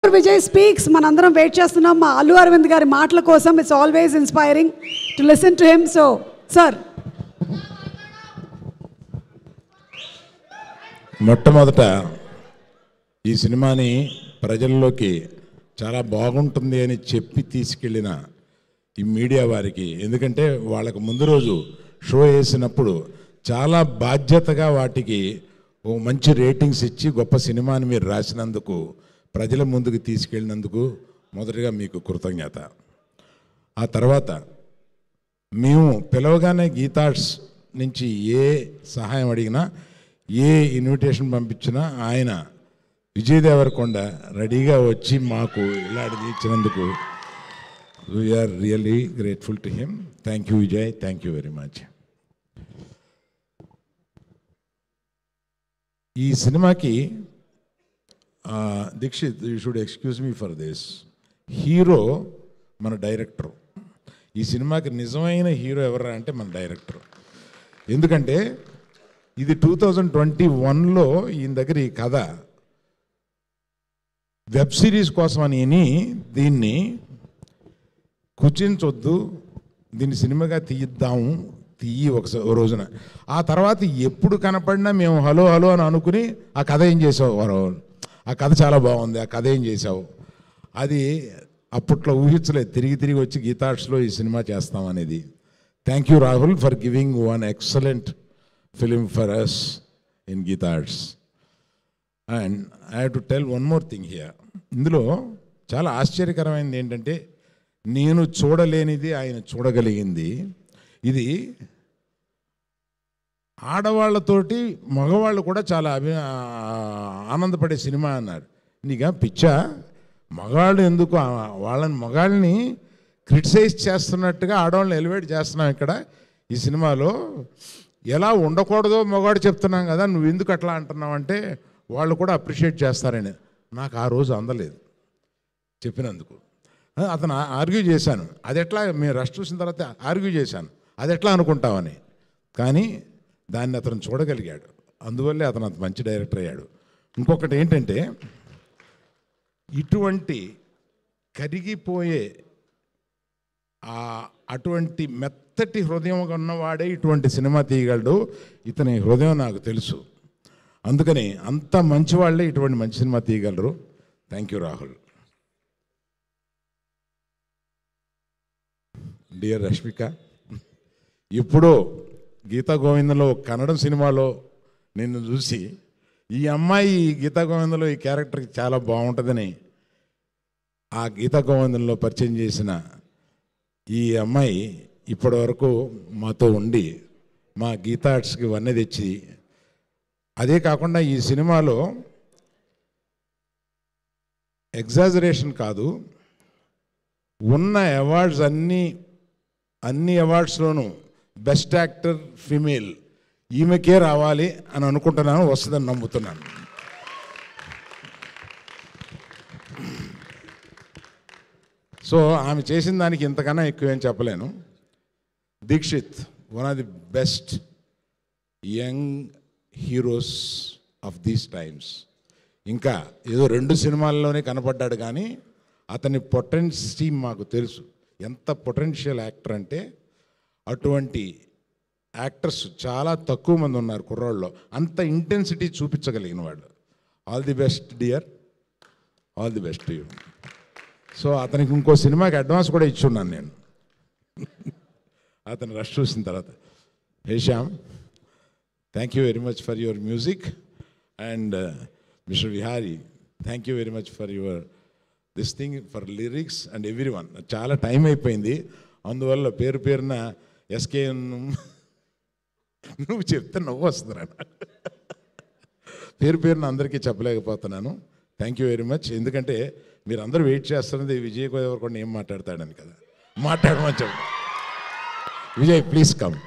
Vijay speaks, manandram wait chestunnam ma Allu Aravind gari maatla kosam. It's always inspiring to listen to him. So, sir. మొట్టమొదట ఈ సినిమాని ప్రజల్లోకి చాలా బాగుంటుంది అని చెప్పి తీసుకెళ్ళిన ఈ మీడియా వారికి, ఎందుకంటే వాళ్ళకు ముందు రోజు షో వేసినప్పుడు చాలా బాధ్యతగా వాటికి ఓ మంచి రేటింగ్స్ ఇచ్చి గొప్ప సినిమాని మీరు రాసినందుకు, ప్రజల ముందుకు తీసుకెళ్ళినందుకు మొదటగా మీకు కృతజ్ఞత. ఆ తర్వాత మేము పిలవగానే గీతార్ట్స్ నుంచి ఏ సహాయం అడిగినా, ఏ ఇన్విటేషన్ పంపించినా ఆయన విజయ్ దేవరకొండ రెడీగా వచ్చి మాకు ఇలా ఇచ్చినందుకు we are really grateful to him. Thank you Vijay, thank you very much. ఈ సినిమాకి Dikshit, you should excuse me for this, hero మన డైరెక్టర్. ఈ సినిమాకి నిజమైన హీరో ఎవరా అంటే మన డైరెక్టర్. ఎందుకంటే ఇది 2021లో ఈయన దగ్గర ఈ కథ వెబ్ సిరీస్ కోసం అని దీన్ని కుచించొద్దు, దీన్ని సినిమాగా తీయి ఒక రోజున. ఆ తర్వాత ఎప్పుడు కనపడినా మేము హలో హలో అని అనుకుని ఆ కథ ఏం చేసావు, ఆ కథ చాలా బాగుంది, ఆ కథ ఏం చేసావు, అది అప్పట్లో ఊహించలేదు. తిరిగి వచ్చి గీతార్ట్స్లో ఈ సినిమా చేస్తామనేది. Thank you Rahul for giving one excellent film for us in Geetharts. And I have to tell one more thing here. ఇందులో చాలా ఆశ్చర్యకరమైనది ఏంటంటే, నేను చూడలేనిది ఆయన చూడగలిగింది. ఇది ఆడవాళ్ళతోటి మగవాళ్ళు కూడా చాలా ఆనందపడే సినిమా అన్నారు. నీకా పిచ్చా, మగాళ్ళు ఎందుకు మగాళ్ళని క్రిటిసైజ్ చేస్తున్నట్టుగా ఆడవాళ్ళని ఎలివేట్ చేస్తున్నాం ఇక్కడ ఈ సినిమాలో. ఎలా ఉండకూడదో మగాడు చెప్తున్నాం కదా, నువ్వు ఎందుకు అట్లా అంటున్నావు అంటే వాళ్ళు కూడా అప్రిషియేట్ చేస్తారని నాకు ఆ రోజు అందలేదు చెప్పినందుకు. అతను ఆర్గ్యూ చేశాను, అది ఎట్లా, మేము రష్ చూసిన తర్వాత ఆర్గ్యూ చేశాను, అది ఎట్లా అనుకుంటామని. కానీ దాన్ని అతను చూడగలిగాడు, అందువల్లే అతను అంత మంచి డైరెక్టర్ అయ్యాడు. ఇంకొకటి ఏంటంటే, ఇటువంటి కరిగిపోయే అటువంటి మెత్తటి హృదయం ఉన్నవాడే ఇటువంటి సినిమా తీయగలడు. ఇతని హృదయం నాకు తెలుసు, అందుకని అంత మంచి వాళ్ళే ఇటువంటి మంచి సినిమా తీయగలరు. Thank you Rahul. Dear Rashmika, ఇప్పుడు గీతా గోవిందంలో కన్నడం సినిమాలో నిన్ను చూసి ఈ అమ్మాయి గీతా గోవిందంలో ఈ క్యారెక్టర్కి చాలా బాగుంటుందని ఆ గీతా గోవిందంలో పరిచయం చేసిన ఈ అమ్మాయి ఇప్పటి వరకు మాతో ఉండి మా గీతార్ట్స్కి వన్నె తెచ్చి, అదే కాకుండా ఈ సినిమాలో ఎగ్జాజరేషన్ కాదు, ఉన్న అవార్డ్స్ అన్ని అవార్డ్స్లోనూ బెస్ట్ యాక్టర్ ఫీమేల్ ఈమెకే రావాలి అని అనుకుంటున్నాను, వస్తుందని నమ్ముతున్నాను. సో ఆమె చేసిన దానికి ఇంతకన్నా ఎక్కువేం చెప్పలేను. Dikshit, one of the best young heroes of these times. ఇంకా ఏదో 2 సినిమాల్లోనే కనపడ్డాడు, కానీ అతని పొటెన్షియల్ మాకు తెలుసు. ఎంత పొటెన్షియల్ యాక్టర్ అంటే, అటువంటి యాక్టర్స్ చాలా తక్కువ మంది ఉన్నారు కుర్రాళ్ళలో, అంత ఇంటెన్సిటీ చూపించగలిగిన వాడు. All the best dear, all the best you. So అతనికి ఇంకో సినిమాకి అడ్వాన్స్ కూడా ఇచ్చున్నాను నేను అతను రష్ చూసిన తర్వాత. Hesham, thank you very much for your music. And mister Vihari, thank you very much for your this thing, for lyrics and every one. చాలా time అయిపోయింది, అందువల్ల పేరున ఎస్కే నువ్వు చెప్తే నవ్వు వస్తుందిరా, పేరున అందరికీ చెప్పలేకపోతున్నాను. Thank you very much. ఎందుకంటే మీరు అందరూ వెయిట్ చేస్తున్నది విజయ్ దేవరకొండ ఏం మాట్లాడతాడని కదా, మాట్లాడమని చెప్పు. Vijay, please come.